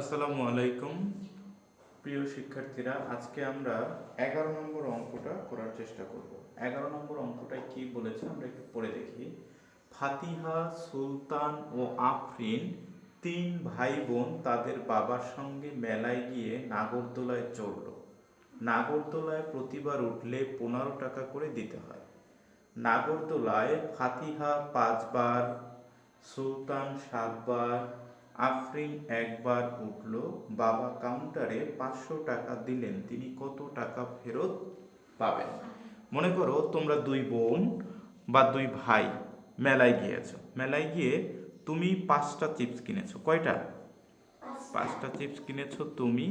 আসসালামু আলাইকুম প্রিয় শিক্ষার্থীরা, আজকে আমরা 11 নম্বর অঙ্কটা করার চেষ্টা করব। 11 নম্বর অঙ্কটায় কি বলেছে আমরা একটু পড়ে দেখি। ফাতিহা, সুলতান ও আফরিন তিন ভাই বোন তাদের বাবার সঙ্গে মেলায় গিয়ে নাগরদোলায় চড়ল। নাগরদোলায় প্রতিবার উঠলে 15 টাকা করে দিতে হয়। নাগরদোলায় ফাতিহা 5 বার, সুলতান 7 বার, আফরিন একবার উঠল। বাবা কাউন্টারে 500 টাকা দিলেন, তিনি কত টাকা ফেরত পাবেন? মনে করো তোমরা দুই বোন বা দুই ভাই মেলায় গিয়েছো। মেলায় গিয়ে তুমি 5টা চিপস কিনেছো। কয়টা? 5টা চিপস কিনেছো তুমি,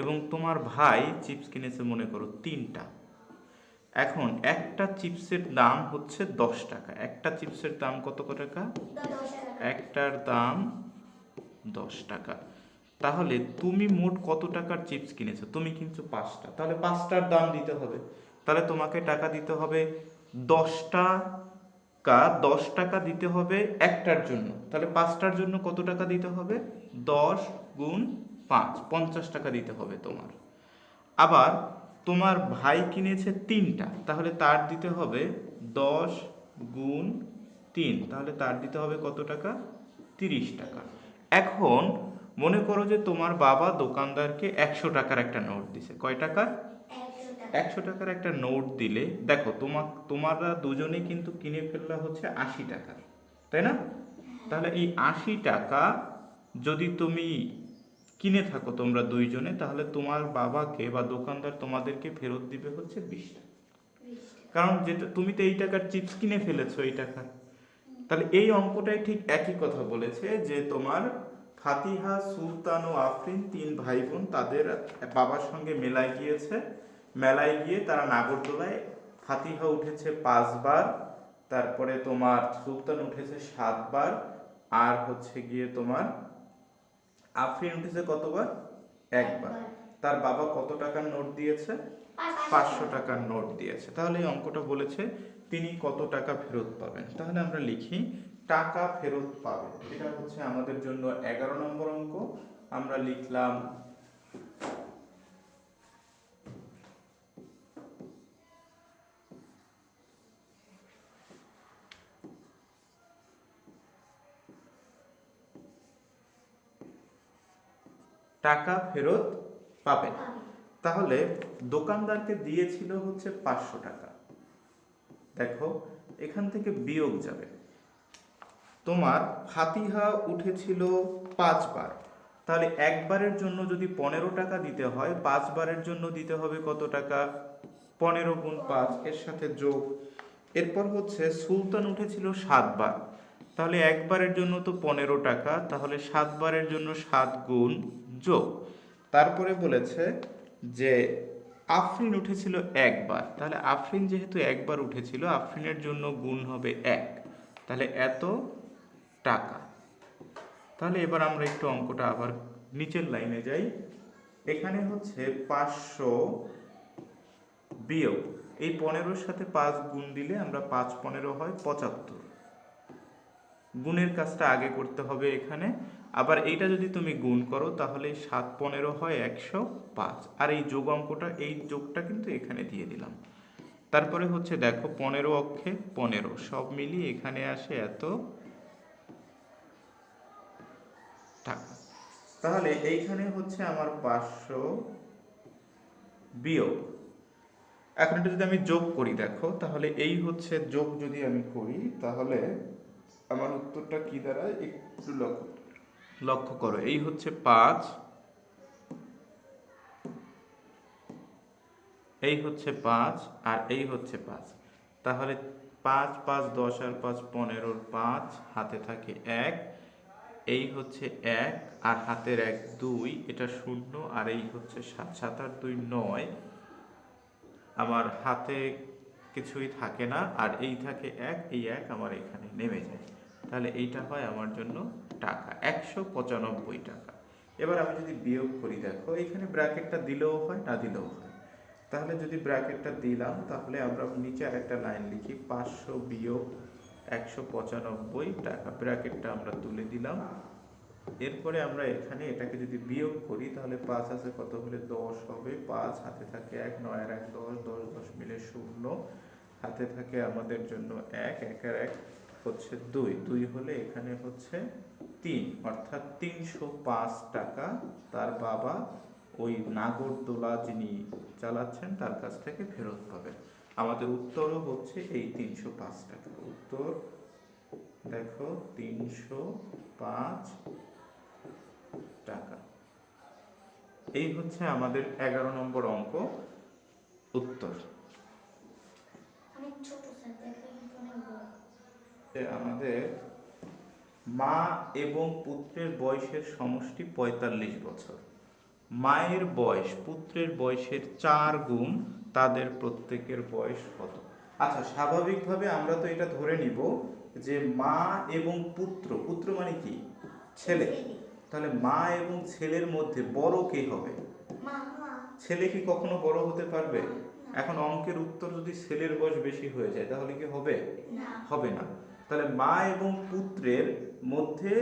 এবং তোমার ভাই চিপস কিনেছে মনে করো 3টা। এখন একটা চিপসের দাম হচ্ছে 10 টাকা। একটা চিপসের দাম কত টাকা? একটার দাম 10 টাকা। তাহলে তুমি মোট কত টাকার চিপস কিনেছো? তুমি কিনছো 5টা, তাহলে 5টার দাম দিতে হবে। তাহলে তোমাকে টাকা দিতে হবে 10 টাকা। 10 টাকা দিতে হবে একটার জন্য, তাহলে 5টার জন্য কত টাকা দিতে হবে? 10 গুণ 5, 50 টাকা দিতে হবে তোমার। আবার তোমার ভাই কিনেছে 3টা, তাহলে তার দিতে হবে 10 গুণ 3, তাহলে তার দিতে হবে কত টাকা? 30 টাকা। এখন মনে করো যে তোমার বাবা দোকানদারকে 100 টাকার একটা নোট দিছে। কয় টাকার? 100 টাকার একটা নোট দিলে দেখো তোমরা দুজনে কিন্তু কিনে ফেললা হচ্ছে 80 টাকার, তাই না? তাহলে এই 80 টাকা যদি তুমি কিনে থাকো তোমরা দুইজনে, তাহলে তোমার বাবাকে বা দোকানদার তোমাদেরকে ফেরত দিবে হচ্ছে 20 টাকা। কারণ যেটা তুমি তো এই টাকার চিপস কিনে ফেলেছো এই টাকার। তাহলে এই অঙ্কটাই ঠিক একই কথা বলেছে যে তোমার ফাতিহা, সুলতান ও আফরিন তিন ভাই বোন তাদের বাবার সঙ্গে মেলায় গিয়েছে। মেলায় গিয়ে তারা নাগরদোলায় ফাতিহা উঠেছে 5 বার, তারপরে তোমার সুলতান উঠেছে 7 বার, আর হচ্ছে গিয়ে তোমার আফরিন উঠেছে কতবার? একবার। তার বাবা কত টাকার নোট দিয়েছে? 500 টাকার নোট দিয়েছে। তাহলে এই অঙ্কটা বলেছে তিনি কত টাকা ফেরত পাবেন। তাহলে আমরা লিখি টাকা ফেরত পাবেন। এটা হচ্ছে আমাদের জন্য 11 নম্বর অঙ্ক। আমরা লিখলাম টাকা ফেরত পাবেন। তাহলে দোকানদারকে দিয়েছিল হচ্ছে 500 টাকা। দেখো এখান থেকে বিয়োগ যাবে। তোমার ফাতিহা উঠেছিল 5 বার, তাহলে একবারের জন্য যদি 15 টাকা দিতে হয়, 5 বারের জন্য দিতে হবে কত টাকা? 15 গুণ 5, এর সাথে যোগ। এরপর হচ্ছে সুলতান উঠেছিল 7 বার, তাহলে একবারের জন্য তো 15 টাকা, তাহলে 7 বারের জন্য 7 গুণ যোগ। তারপরে বলেছে যে আফরিন উঠেছিল একবার, তাহলে আফরিন যেহেতু একবার উঠেছিল আফরিনের জন্য গুণ হবে 1, তাহলে এত টাকা। তাহলে এবার আমরা একটু অঙ্কটা আবার নিচের লাইনে যাই। এখানে হচ্ছে 500 বিয়োগ এই 15-র সাথে 5 গুণ দিলে আমরা 5 15 হয় 75। গুণের কাজটা আগে করতে হবে এখানে। আবার এইটা যদি তুমি গুণ করো তাহলে 7 15 হয় 105, আর এই যোগ অঙ্কটা, এই যোগটা কিন্তু এখানে দিয়ে দিলাম। তারপরে হচ্ছে দেখো 15 অক্ষে 15 সব মিলিয়ে এখানে আসে এত টাকা। তাহলে এইখানে হচ্ছে আমার 500 বিয়োগ। এখন এটা যদি আমি যোগ করি দেখো, তাহলে এই হচ্ছে যোগ যদি আমি করি তাহলে আমার উত্তরটা কি দাঁড়ায় একটু লক্ষ্য করো। এই হচ্ছে 5, এই হচ্ছে 5, আর এই হচ্ছে 5। তাহলে 5 5 10 আর 5 15, 5 হাতে থাকে 1, এই হচ্ছে 1, আর হাতের 1 2, এটা 0, আর এই হচ্ছে 7 7 আর 2 9, আমার হাতে কিছুই থাকে না, আর এই থাকে 1, এই 1 আমার এখানে নেমে যায়। তাহলে এইটা হয় আমার জন্য টাকা 195 টাকা। এবার আমি যদি বিয়োগ করি দেখো এখানে ব্র্যাকেটটা দিলেও হয় না দিলেও হয়। তাহলে যদি ব্র্যাকেটটা দিলাম তাহলে আমরা নিচে আরেকটা লাইন লিখি 500 বিয়োগ 195 টাকা, ব্র্যাকেটটা আমরা তুলে দিলাম। এরপরে আমরা এখানে এটাকে যদি বিয়োগ করি তাহলে 5 আছে কত হলে 10 হবে, 5 হাতে থাকে 1, 9 আর 1 10, 10 10 মিলে 0, হাতে থাকে আমাদের জন্য 1, 1 আর 1 হচ্ছে 2, 2 হলে এখানে হচ্ছে 3, অর্থাৎ 305 টাকা তার বাবা ওই নাগরদোলা যিনি চালাচ্ছেন তার কাছ থেকে ফেরত পাবেন। আমাদের উত্তরও হচ্ছে এই 305 টাকা। উত্তর দেখো 305 টাকা। এই হচ্ছে আমাদের 11 নম্বর অঙ্ক উত্তর। আমাদের মা এবং পুত্রের বয়সের সমষ্টি 45 বছর। মায়ের বয়স পুত্রের বয়সের 4 গুণ, তাদের প্রত্যেকের বয়স কত? আচ্ছা, স্বাভাবিকভাবে আমরা তো এটা ধরে নিব যে মা এবং পুত্র, পুত্র মানে কি? ছেলে। তাহলে মা এবং ছেলের মধ্যে বড় কে হবে? ছেলে কি কখনো বড় হতে পারবে? এখন অঙ্কের উত্তর যদি ছেলের বয়স বেশি হয়ে যায় তাহলে কি হবে? হবে না। তাহলে মা এবং পুত্রের মধ্যে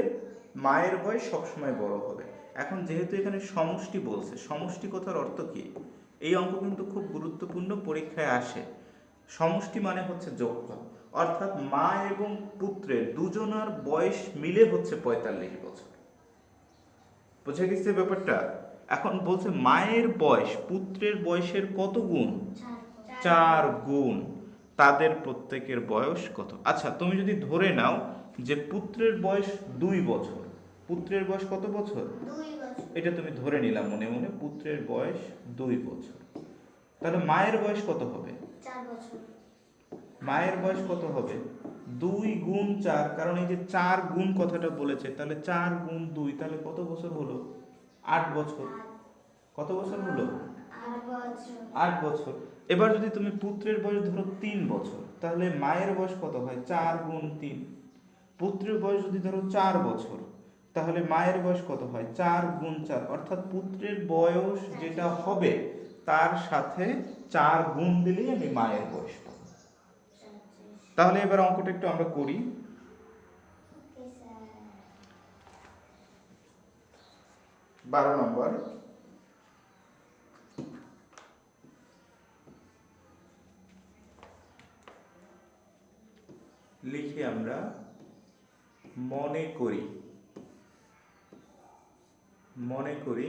মায়ের বয়স সবসময় বড় হবে। এখন যেহেতু এখানে সমষ্টি বলছে, সমষ্টি কথার অর্থ কি? এই অঙ্ক কিন্তু খুব গুরুত্বপূর্ণ, পরীক্ষায় আসে। সমষ্টি মানে হচ্ছে যোগফল, অর্থাৎ মা এবং পুত্রের দুজনার বয়স মিলে হচ্ছে 45 বছর। বুঝে গেছে ব্যাপারটা? এখন বলছে মায়ের বয়স পুত্রের বয়সের কত গুণ? 4 গুণ। তাদের প্রত্যেকের বয়স কত? আচ্ছা, তুমি যদি ধরে নাও যে পুত্রের বয়স 2 বছর, পুত্রের বয়স কত বছর? 2 বছর। এটা তুমি ধরে নিলাম মনে মনে, পুত্রের বয়স 2 বছর। তাহলে মায়ের বয়স কত হবে? 4 বছর। মায়ের বয়স কত হবে? 2 গুণ 4, কারণ এই যে 4 গুণ কথাটা বলেছে, তাহলে 4 গুণ 2, তাহলে কত বছর হলো? 8 বছর। কত বছর হলো? 8 বছর। এবার যদি তুমি পুত্রের বয়স ধরো 3 বছর, তাহলে মায়ের বয়স কত হয়? 4 গুণ 3। পুত্রের বয়স যদি ধরো 4 বছর, তাহলে মায়ের বয়স কত হয়? 4 গুণ 4, অর্থাৎ পুত্রের বয়স যেটা হবে তার সাথে 4 গুণ দিলেই আমি মায়ের বয়স পাবো। তাহলে এবার অঙ্কটা একটু আমরা করি। বারো নম্বর, লিখি আমরা মনে করি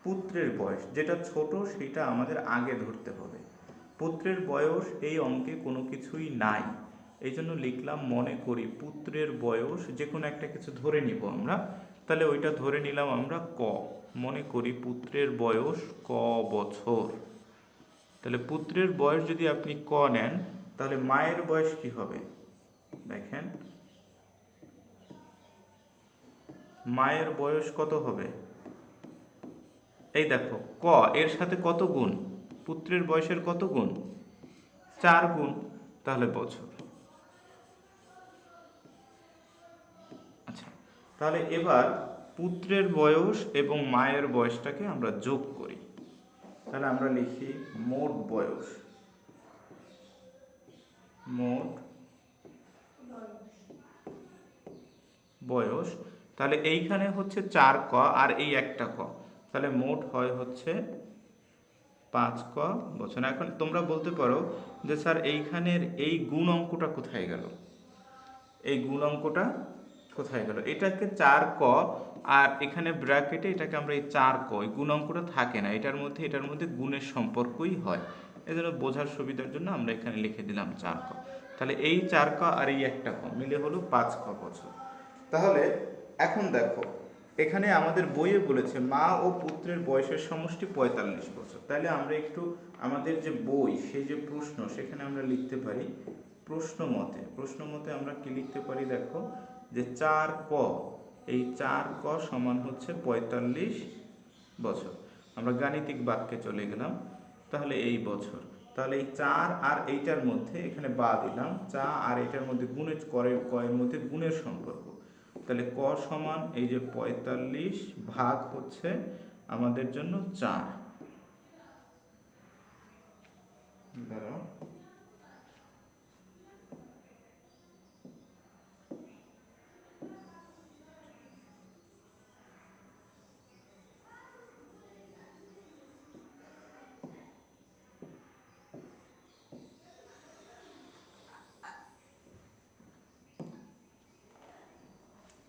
পুত্রের বয়স, যেটা ছোট সেটা আমাদের আগে ধরতে হবে। পুত্রের বয়স এই অঙ্কে কোনো কিছুই নাই, এই জন্য লিখলাম মনে করি পুত্রের বয়স, যে কোনো একটা কিছু ধরে নিব আমরা। তাহলে ওইটা ধরে নিলাম আমরা ক। মনে করি পুত্রের বয়স ক বছর। তাহলে পুত্রের বয়স যদি আপনি ক নেন, তাহলে মায়ের বয়স কি হবে? দেখেন মায়ের বয়স কত হবে? এই দেখো ক এর সাথে কত গুণ? পুত্রের বয়সের কত গুণ? 4 গুণ, তাহলে বছর। আচ্ছা, তাহলে এবার পুত্রের বয়স এবং মায়ের বয়সটাকে আমরা যোগ করি। তাহলে আমরা লিখি মোট বয়স। তাহলে এইখানে হচ্ছে 4 ক আর এই একটা ক, তাহলে মোট হয় হচ্ছে 5 ক বছর। এখন তোমরা বলতে পারো যে স্যার এইখানের এই গুণ অঙ্কটা কোথায় গেল? এই গুণ অঙ্কটা কোথায় গেল? এটাকে 4 ক আর এখানে ব্র্যাকেটে এটাকে আমরা এই 4 ক, এই গুণ অঙ্কটা থাকে না, এটার মধ্যে গুণের সম্পর্কই হয়। এজন্য বোঝার সুবিধার জন্য আমরা এখানে লিখে দিলাম 4 ক। তাহলে এই 4 ক আর এই একটা ক মিলে হলো 5 ক বছর। তাহলে এখন দেখো এখানে আমাদের বইয়ে বলেছে মা ও পুত্রের বয়সের সমষ্টি 45 বছর। তাহলে আমরা একটু আমাদের যে বই, সেই যে প্রশ্ন, সেখানে আমরা লিখতে পারি প্রশ্ন মতে আমরা কি লিখতে পারি? দেখো যে 4 ক, এই 4 ক সমান হচ্ছে 45 বছর। আমরা গাণিতিক বাক্যে চলে গেলাম। তাহলে এই বছর, তাহলে এই 4 আর এইটার মধ্যে এখানে বা দিলাম, 4 আর এইটার মধ্যে গুণের কয়ের মধ্যে গুণের সম্পর্ক। তাহলে ক সমান এই যে 45 ভাগ হচ্ছে আমাদের জন্য 4।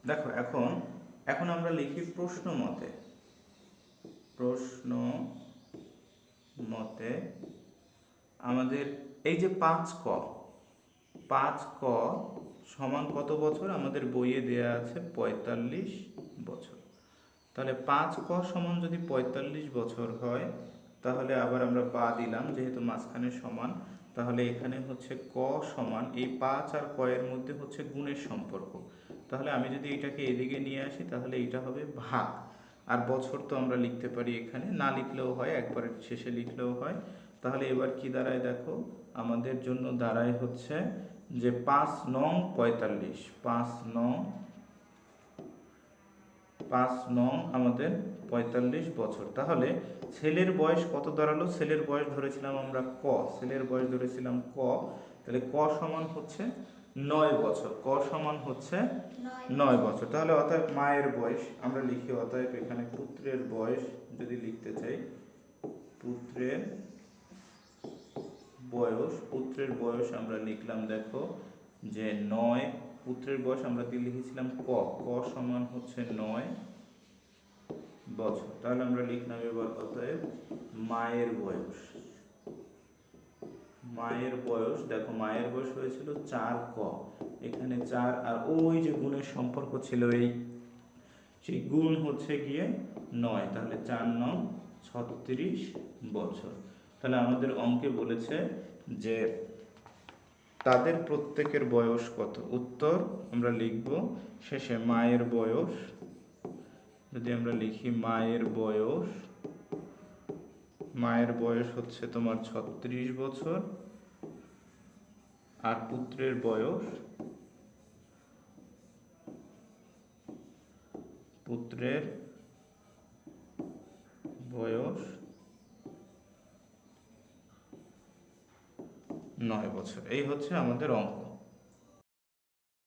দেখো এখন এখন আমরা লিখি প্রশ্ন মতে। প্রশ্ন মতে আমাদের এই যে 5ক, 5ক সমান কত বছর? আমাদের বইয়ে দেয়া আছে 45 বছর। তাহলে 5ক সমান যদি 45 বছর হয়, তাহলে আবার আমরা বা দিলাম যেহেতু মাঝখানে সমান, তাহলে এখানে হচ্ছে ক সমান এই 5 আর ক এর মধ্যে হচ্ছে গুণের সম্পর্ক। তাহলে আমি যদি এটাকে এদিকে নিয়ে আসি তাহলে এটা হবে ভাগ, আর বছর তো আমরা লিখতে পারি এখানে, না লিখলেও হয়, একবারে শেষে লিখলেও হয়। তাহলে এবার কি দাঁড়ায় দেখো, আমাদের জন্য দাঁড়ায় হচ্ছে যে 5 নং 45, 5 নং আমাদের 45 বছর। তাহলে ছেলের বয়স কত দাঁড়ালো? ছেলের বয়স ধরেছিলাম আমরা ক, ছেলের বয়স ধরেছিলাম ক, তাহলে ক সমান হচ্ছে 9 বছর, ক সমান হচ্ছে 9 বছর। তাহলে অতএব মায়ের বয়স আমরা লিখি, অতএব এখানে পুত্রের বয়স যদি লিখতে চাই, পুত্রের বয়স, পুত্রের বয়স আমরা লিখলাম দেখো যে 9, পুত্রের বয়স আমরা দিয়ে লিখেছিলাম ক, ক সমান হচ্ছে 9 বছর। তাহলে আমরা লিখলাম এবার অতএব মায়ের বয়স, মায়ের বয়স দেখো মায়ের বয়স হয়েছিল 4ক, এখানে 4 আর ওই যে গুণের সম্পর্ক ছিল এই, সেই গুণ হচ্ছে গিয়ে 9, তাহলে 4 9 36 বছর। তাহলে আমাদের অঙ্কে বলেছে যে তাদের প্রত্যেকের বয়স কত? উত্তর আমরা লিখব শেষে মায়ের বয়স, যদি আমরা লিখি মায়ের বয়স, মায়ের বয়স হচ্ছে তোমার 36 বছর, আর পুত্রের বয়স, পুত্রের বয়স 9 বছর। এই হচ্ছে আমাদের অঙ্ক।